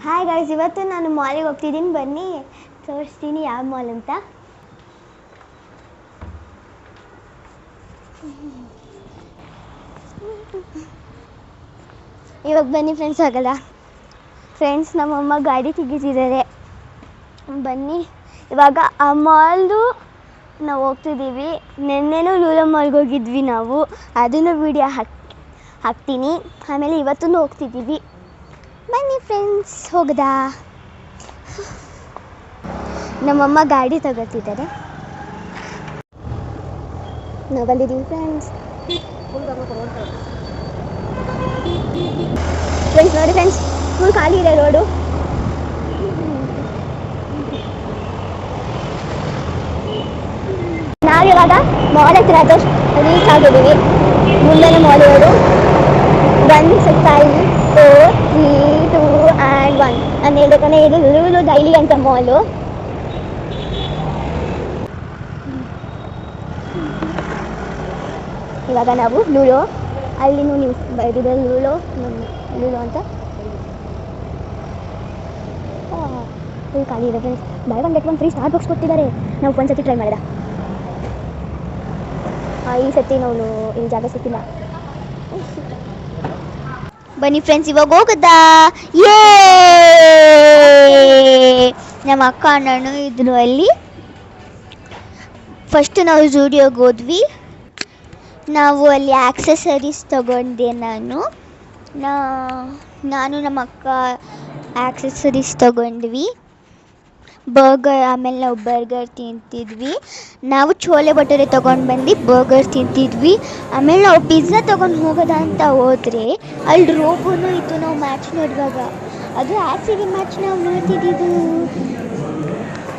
Hi guys, ಇವತ್ತು ನಾನು ಮಾಲಿಗೆ ಹೋಗ್ತಿದ್ದೀನಿ. ಬನ್ನಿ ತೋರಿಸ್ತೀನಿ ಯಾವ ಮಾಲ್ ಅಂತ. ಇವಾಗ ಬನ್ನಿ ಫ್ರೆಂಡ್ಸ್, ಆಗಲ್ಲ ಫ್ರೆಂಡ್ಸ್, ನಮ್ಮಮ್ಮ ಗಾಡಿ ತೆಗಿತಿದ್ದಾರೆ. ಬನ್ನಿ ಇವಾಗ ಆ ಮಾಲ್ದು ನಾವು ಹೋಗ್ತಿದ್ದೀವಿ. ನೆನ್ನೆನೂ ಲೂಲೋ ಮಾಲ್ಗೆ ಹೋಗಿದ್ವಿ ನಾವು, ಅದನ್ನು ವೀಡಿಯೋ ಹಾಕ್ತೀನಿ. ಆಮೇಲೆ ಇವತ್ತೂ ಹೋಗ್ತಿದ್ದೀವಿ. ಬನ್ನಿ ಫ್ರೆಂಡ್ಸ್, ಹೋಗದಾ. ನಮ್ಮಮ್ಮ ಗಾಡಿ ತಗೋತಿದ್ದಾರೆ. ನಾವು ಬಂದಿದ್ದೀವಿ ಫ್ರೆಂಡ್ಸ್. ನೋಡಿ ಫ್ರೆಂಡ್ಸ್, ಫುಲ್ ಖಾಲಿ ಇದೆ ರೋಡು. ನಾವಿವಾಗ ಮಾಲ್ ಹತ್ರ ರೀಚ್ ಆಗಿದ್ದೀವಿ. ಮುಂದೆನೇ ಮಾಲ್ ಇರೋದು. 1 5 4 3 2 and 1 ನಾನು ಹೇಳ್ಬೇಕಂದ್ರೆ ಇದು ಲೂಲು ಡೈಲಿ ಅಂತ ಮಾಲು. ಇವಾಗ ನಾವು ಲೂಲು, ಅಲ್ಲಿನೂ ನೀವು ಬರೆದಿದೆ ಲೂಲು ಅಂತ. ಫುಲ್ ಖಾಲಿ ಇದೆ friends. By 1 get 1 free star box ಕೊಟ್ಟಿದ್ದಾರೆ. ನಾವು ಒಂದ್ಸತಿ ಟ್ರೈ ಮಾಡಿದ. ಈ ಸತಿ ನಾವು ಇಲ್ಲಿ ಜಾಗ ಸಿಕ್ಕಿಲ್ಲ. ಬನ್ನಿ ಫ್ರೆಂಡ್ಸ್, ಇವಾಗ ಹೋಗದಾ. ನಮ್ಮ ಅಕ್ಕ ಅಣ್ಣನು ಇದ್ರು ಅಲ್ಲಿ. ಫಸ್ಟ್ ನಾವು ಜೂಡಿಯೋಗೆ ಹೋದ್ವಿ. ನಾವು ಅಲ್ಲಿ ಆಕ್ಸೆಸರೀಸ್ ತಗೊಂಡೆ. ನಾನು ನಮ್ಮ ಅಕ್ಕ ಆಕ್ಸೆಸರೀಸ್ ತಗೊಂಡ್ವಿ. ಆಮೇಲೆ ನಾವು ಬರ್ಗರ್ ತಿಂತಿದ್ವಿ. ನಾವು ಚೋಲೆ ಭಟೂರೆ ತೊಗೊಂಡು ಬಂದು ಬರ್ಗರ್ ತಿಂತಿದ್ವಿ. ಆಮೇಲೆ ನಾವು ಪಿಜ್ಜಾ ತೊಗೊಂಡು ಹೋಗೋದ ಅಂತ ಹೋದರೆ ಅಲ್ಲಿ ರೋಬೋನು ಇತ್ತು. ನಾವು ಮ್ಯಾಚ್ ನೋಡುವಾಗ, ಅದು ಆ್ಯಕ್ಚುಲಿ ಮ್ಯಾಚ್ ನಾವು ನೋಡ್ತಿದ್ದು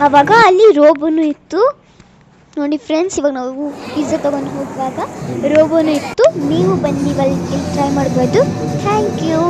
ಆವಾಗ ಅಲ್ಲಿ ರೋಬೋನು ಇತ್ತು ನೋಡಿ ಫ್ರೆಂಡ್ಸ್. ಇವಾಗ ನಾವು ಪಿಜ್ಜಾ ತೊಗೊಂಡು ಹೋಗುವಾಗ ರೋಬೋನು ಇತ್ತು. ನೀವು ಬನ್ನಿ ಇಲ್ಲಿ ಟ್ರೈ ಮಾಡ್ಬೋದು. Thank you.